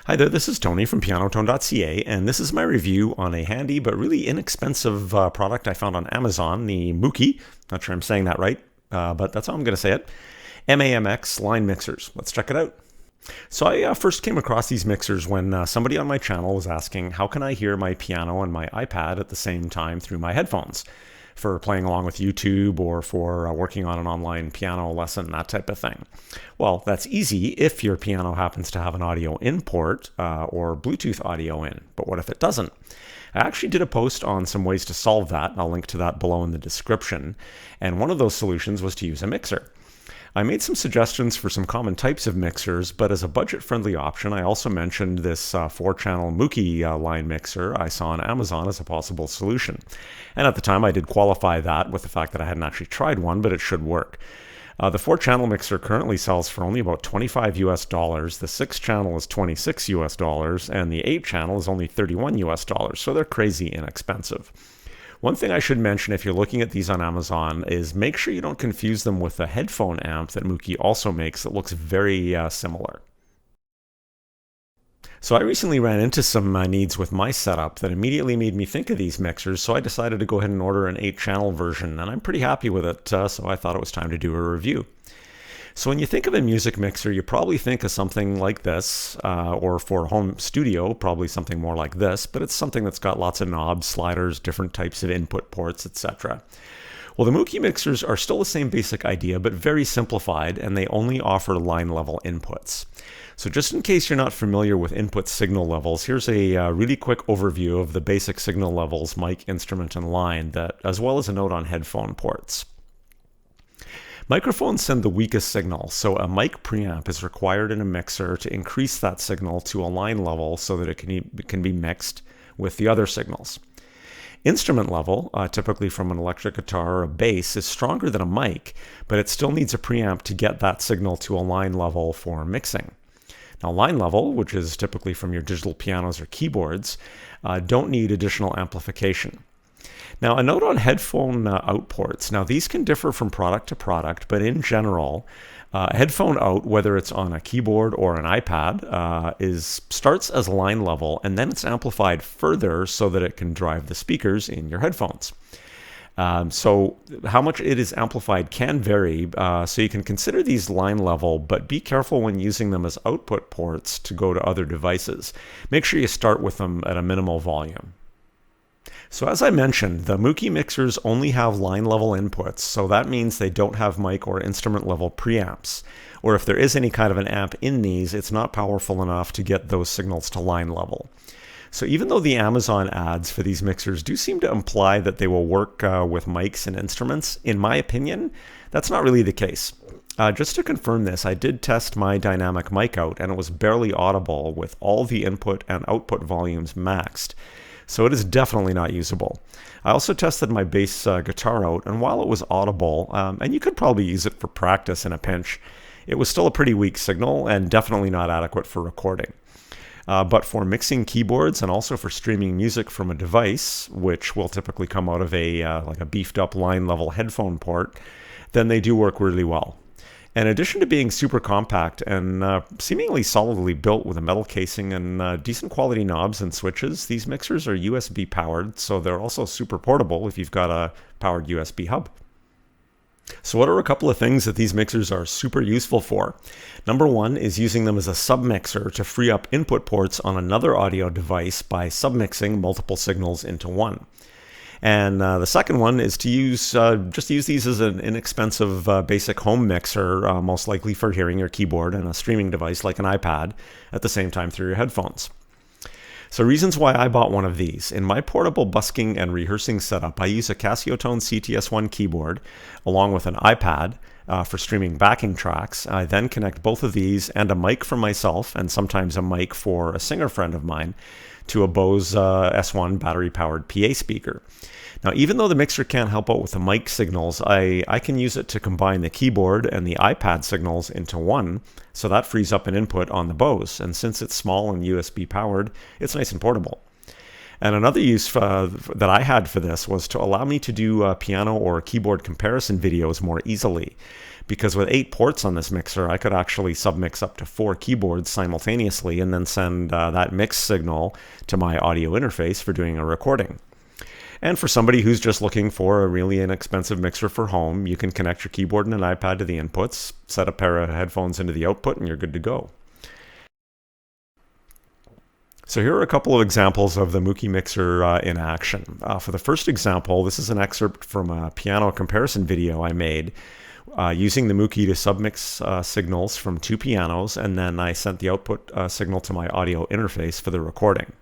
Hi there, this is Tony from pianotone.ca, and this is my review on a handy but really inexpensive product I found on Amazon, the Moukey, not sure I'm saying that right, but that's how I'm going to say it, MAMX line mixers. Let's check it out. So I first came across these mixers when somebody on my channel was asking, how can I hear my piano and my iPad at the same time through my headphones for playing along with YouTube or for working on an online piano lesson, that type of thing. Well, that's easy if your piano happens to have an audio in port or Bluetooth audio in, but what if it doesn't? I actually did a post on some ways to solve that, and I'll link to that below in the description, and one of those solutions was to use a mixer. I made some suggestions for some common types of mixers, but as a budget-friendly option, I also mentioned this 4-channel Moukey line mixer I saw on Amazon as a possible solution. And at the time, I did qualify that with the fact that I hadn't actually tried one, but it should work. The 4-channel mixer currently sells for only about $25 US. The 6-channel is $26 US, and the 8-channel is only $31 US, so they're crazy inexpensive. One thing I should mention if you're looking at these on Amazon is make sure you don't confuse them with the headphone amp that Moukey also makes that looks very similar. So I recently ran into some needs with my setup that immediately made me think of these mixers, so I decided to go ahead and order an 8-channel version, and I'm pretty happy with it, so I thought it was time to do a review. So when you think of a music mixer, you probably think of something like this, or for a home studio, probably something more like this, but it's something that's got lots of knobs, sliders, different types of input ports, etc. Well, the Moukey mixers are still the same basic idea, but very simplified, and they only offer line-level inputs. So just in case you're not familiar with input signal levels, here's a really quick overview of the basic signal levels, mic, instrument, and line, as well as a note on headphone ports. Microphones send the weakest signal, so a mic preamp is required in a mixer to increase that signal to a line level so that it can be mixed with the other signals. Instrument level, typically from an electric guitar or a bass, is stronger than a mic, but it still needs a preamp to get that signal to a line level for mixing. Now, line level, which is typically from your digital pianos or keyboards, don't need additional amplification. Now, a note on headphone out ports. Now, these can differ from product to product, but in general, headphone out, whether it's on a keyboard or an iPad, starts as line level, and then it's amplified further so that it can drive the speakers in your headphones. So how much it is amplified can vary, so you can consider these line level, but be careful when using them as output ports to go to other devices. Make sure you start with them at a minimal volume. So as I mentioned, the Moukey mixers only have line level inputs, so that means they don't have mic or instrument level preamps. Or if there is any kind of an amp in these, it's not powerful enough to get those signals to line level. So even though the Amazon ads for these mixers do seem to imply that they will work with mics and instruments, in my opinion, that's not really the case. Just to confirm this, I did test my dynamic mic out, and it was barely audible with all the input and output volumes maxed. So it is definitely not usable. I also tested my bass guitar out, and while it was audible, and you could probably use it for practice in a pinch, it was still a pretty weak signal and definitely not adequate for recording. But for mixing keyboards and also for streaming music from a device, which will typically come out of like a beefed up line level headphone port, then they do work really well. In addition to being super compact and seemingly solidly built with a metal casing and decent quality knobs and switches, these mixers are USB powered, so they're also super portable if you've got a powered USB hub. So what are a couple of things that these mixers are super useful for? Number one is using them as a submixer to free up input ports on another audio device by submixing multiple signals into one. And the second one is to use these as an inexpensive basic home mixer, most likely for hearing your keyboard and a streaming device like an iPad at the same time through your headphones. So reasons why I bought one of these. In my portable busking and rehearsing setup, I use a Tone CTS1 keyboard along with an iPad for streaming backing tracks. I then connect both of these and a mic for myself and sometimes a mic for a singer friend of mine to a Bose S1 battery-powered PA speaker. Now, even though the mixer can't help out with the mic signals, I can use it to combine the keyboard and the iPad signals into one, so that frees up an input on the Bose. And since it's small and USB powered, it's nice and portable. And another use that I had for this was to allow me to do piano or keyboard comparison videos more easily. because with 8 ports on this mixer, I could actually submix up to 4 keyboards simultaneously and then send that mix signal to my audio interface for doing a recording. And for somebody who's just looking for a really inexpensive mixer for home, you can connect your keyboard and an iPad to the inputs, set a pair of headphones into the output, and you're good to go. So here are a couple of examples of the Moukey mixer in action. For the first example, this is an excerpt from a piano comparison video I made using the Moukey to submix signals from 2 pianos, and then I sent the output signal to my audio interface for the recording.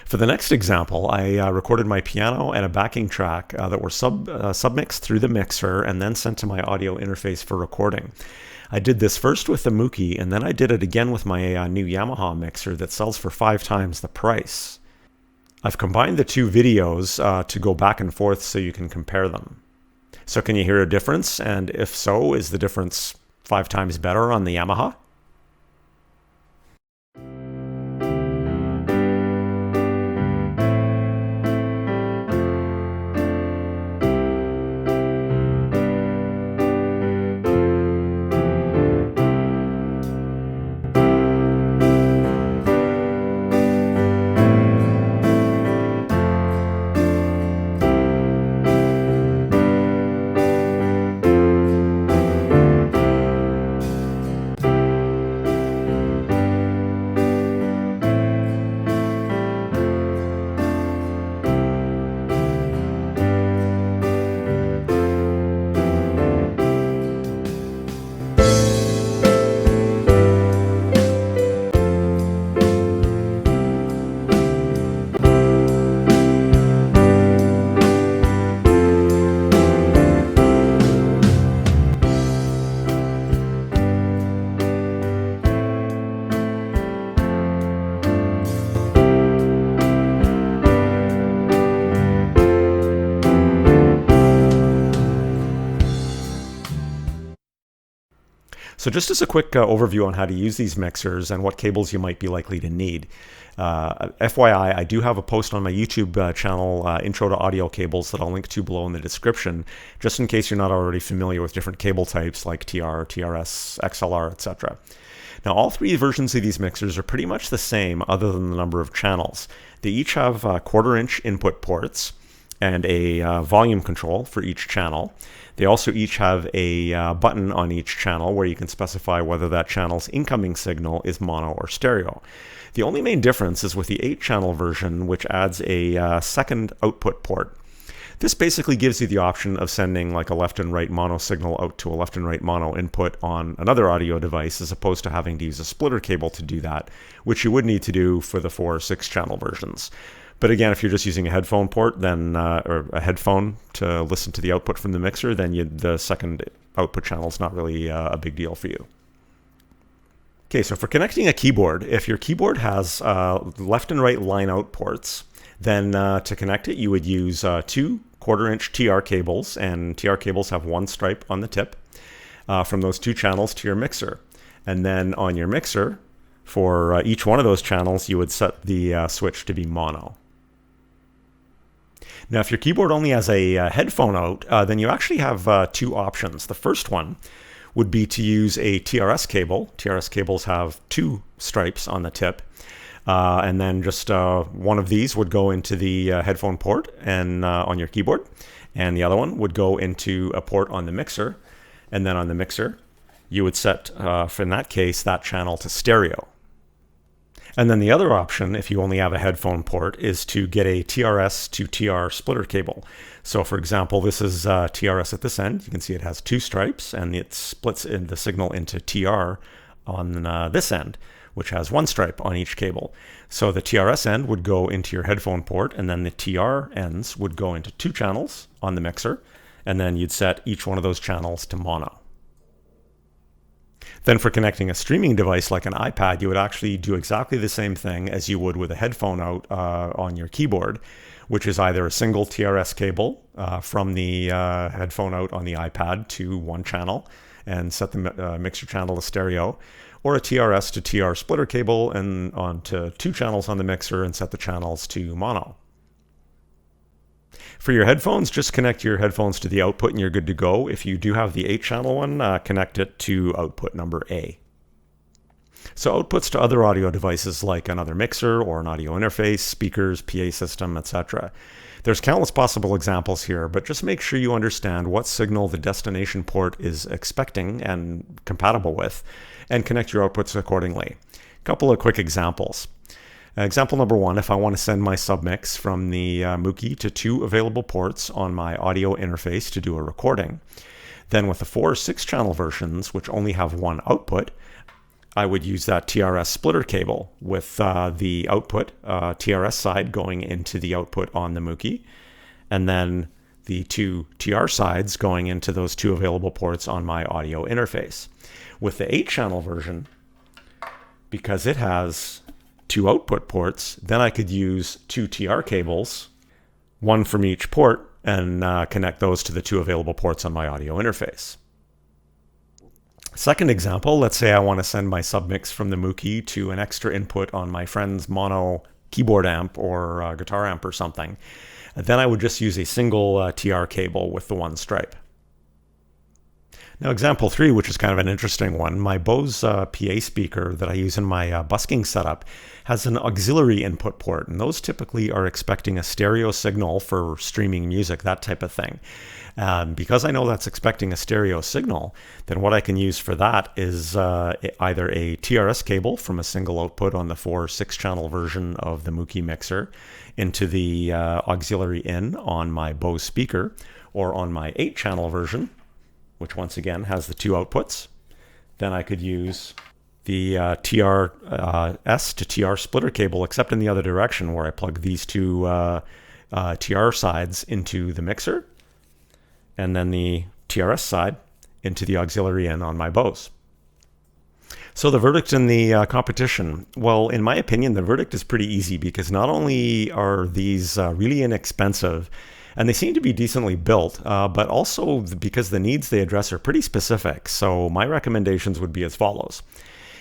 For the next example, I recorded my piano and a backing track that were submixed through the mixer and then sent to my audio interface for recording. I did this first with the Moukey, and then I did it again with my new Yamaha mixer that sells for 5 times the price. I've combined the 2 videos to go back and forth so you can compare them. So can you hear a difference? And if so, is the difference 5 times better on the Yamaha? So just as a quick overview on how to use these mixers and what cables you might be likely to need. FYI, I do have a post on my YouTube channel, Intro to Audio Cables, that I'll link to below in the description, just in case you're not already familiar with different cable types like TR, TRS, XLR, etc. Now, all 3 versions of these mixers are pretty much the same other than the number of channels. They each have 1/4-inch input ports and a volume control for each channel. They also each have a button on each channel where you can specify whether that channel's incoming signal is mono or stereo. The only main difference is with the 8-channel version, which adds a second output port. This basically gives you the option of sending like a left and right mono signal out to a left and right mono input on another audio device, as opposed to having to use a splitter cable to do that, which you would need to do for the 4 or 6-channel versions. But again, if you're just using a headphone port, then or a headphone to listen to the output from the mixer, then the second output channel is not really a big deal for you. Okay, so for connecting a keyboard, if your keyboard has left and right line out ports, then to connect it, you would use 2 1/4-inch TR cables, and TR cables have 1 stripe on the tip from those 2 channels to your mixer. And then on your mixer, for each one of those channels, you would set the switch to be mono. Now, if your keyboard only has a headphone out, then you actually have 2 options. The first one would be to use a TRS cable. TRS cables have 2 stripes on the tip. And then just one of these would go into the headphone port and on your keyboard. And the other one would go into a port on the mixer. And then on the mixer, you would set, in that case, that channel to stereo. And then the other option, if you only have a headphone port, is to get a TRS to TR splitter cable. So for example, this is TRS at this end. You can see it has 2 stripes, and it splits in the signal into TR on this end. which has one stripe on each cable. So the TRS end would go into your headphone port, and then the TR ends would go into 2 channels on the mixer, and then you'd set each one of those channels to mono. Then for connecting a streaming device like an iPad, you would actually do exactly the same thing as you would with a headphone out on your keyboard, which is either a single TRS cable from the headphone out on the iPad to 1 channel and set the mixer channel to stereo, or a TRS to TR splitter cable and onto 2 channels on the mixer and set the channels to mono. For your headphones, just connect your headphones to the output and you're good to go. If you do have the 8-channel one, connect it to output number A. So outputs to other audio devices like another mixer or an audio interface, speakers, PA system, etc. There's countless possible examples here, but just make sure you understand what signal the destination port is expecting and compatible with, and connect your outputs accordingly. A couple of quick examples. Example number 1, if I want to send my submix from the Moukey to 2 available ports on my audio interface to do a recording, then with the 4 or 6-channel versions, which only have 1 output, I would use that TRS splitter cable with the output TRS side going into the output on the Moukey, and then the 2 TR sides going into those 2 available ports on my audio interface. With the 8-channel version, because it has 2 output ports, then I could use 2 TR cables, 1 from each port, and connect those to the 2 available ports on my audio interface. Second example, let's say I want to send my submix from the Moukey to an extra input on my friend's mono keyboard amp or guitar amp or something. Then I would just use a single TR cable with the 1 stripe. Now, example 3, which is kind of an interesting one, my Bose PA speaker that I use in my busking setup has an auxiliary input port, and those typically are expecting a stereo signal for streaming music, that type of thing. Because I know that's expecting a stereo signal, then what I can use for that is either a TRS cable from a single output on the 4 or 6-channel version of the Moukey mixer into the auxiliary in on my Bose speaker, or on my 8-channel version, which once again has the 2 outputs. Then I could use the TRS to TR splitter cable, except in the other direction, where I plug these 2 TR sides into the mixer, and then the TRS side into the auxiliary in on my Bose. So the verdict in the competition, well, in my opinion, the verdict is pretty easy, because not only are these really inexpensive, and they seem to be decently built, but also because the needs they address are pretty specific. So my recommendations would be as follows.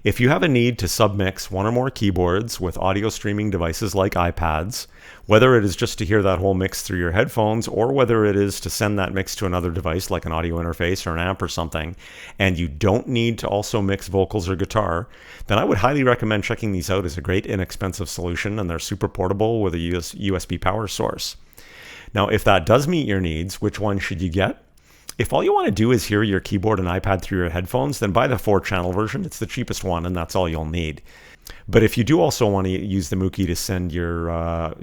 If you have a need to submix 1 or more keyboards with audio streaming devices like iPads, whether it is just to hear that whole mix through your headphones, or whether it is to send that mix to another device like an audio interface or an amp or something, and you don't need to also mix vocals or guitar, then I would highly recommend checking these out as a great inexpensive solution, and they're super portable with a USB power source. Now, if that does meet your needs, which one should you get? If all you want to do is hear your keyboard and iPad through your headphones, then buy the 4-channel version. It's the cheapest one, and that's all you'll need. But if you do also want to use the Moukey to send your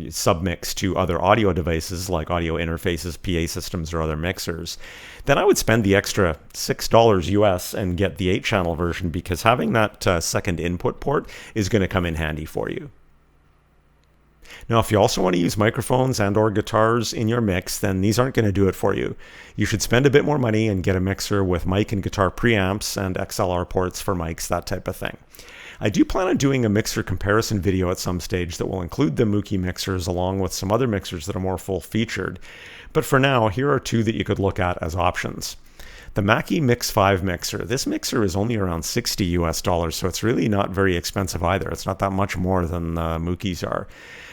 submix to other audio devices like audio interfaces, PA systems, or other mixers, then I would spend the extra $6 US and get the 8-channel version, because having that second input port is going to come in handy for you. Now, if you also want to use microphones and or guitars in your mix, then these aren't going to do it for you. You should spend a bit more money and get a mixer with mic and guitar preamps and XLR ports for mics, that type of thing. I do plan on doing a mixer comparison video at some stage that will include the Moukey mixers along with some other mixers that are more full-featured. But for now, here are 2 that you could look at as options. The Mackie Mix 5 mixer. This mixer is only around $60 US, so it's really not very expensive either. It's not that much more than the Moukeys are.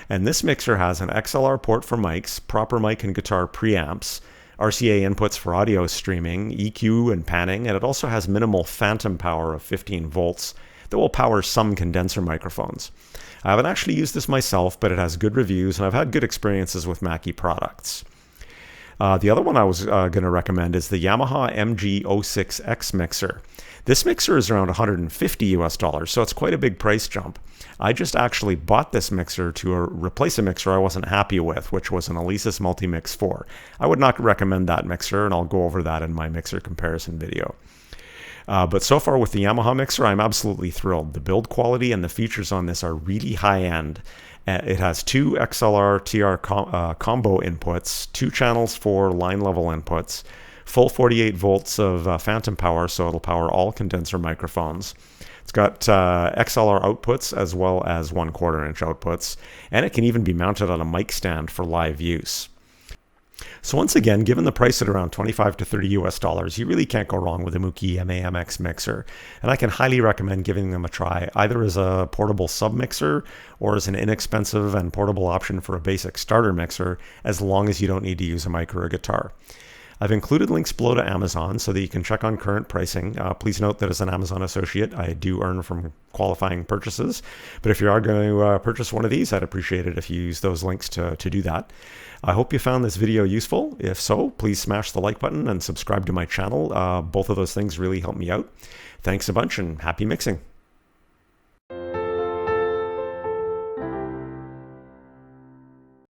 And this mixer has an XLR port for mics, proper mic and guitar preamps, RCA inputs for audio streaming, EQ and panning, and it also has minimal phantom power of 15 volts that will power some condenser microphones. I haven't actually used this myself, but it has good reviews, and I've had good experiences with Mackie products. The other one I was going to recommend is the Yamaha MG06X mixer. This mixer is around $150 US, so it's quite a big price jump. I just actually bought this mixer to replace a mixer I wasn't happy with, which was an Alesis Multimix 4. I would not recommend that mixer, and I'll go over that in my mixer comparison video. But so far with the Yamaha mixer, I'm absolutely thrilled. The build quality and the features on this are really high end. It has two XLR TR combo inputs, 2 channels for line level inputs, full 48 volts of phantom power, so it'll power all condenser microphones. It's got XLR outputs as well as 1/4 inch outputs, and it can even be mounted on a mic stand for live use. So once again, given the price at around $25 to $30 US, you really can't go wrong with a Moukey MAMX mixer. And I can highly recommend giving them a try, either as a portable sub-mixer or as an inexpensive and portable option for a basic starter mixer, as long as you don't need to use a mic or a guitar. I've included links below to Amazon so that you can check on current pricing. Please note that as an Amazon associate, I do earn from qualifying purchases. But if you are going to purchase one of these, I'd appreciate it if you use those links to do that. I hope you found this video useful. If so, please smash the like button and subscribe to my channel. Both of those things really help me out. Thanks a bunch and happy mixing.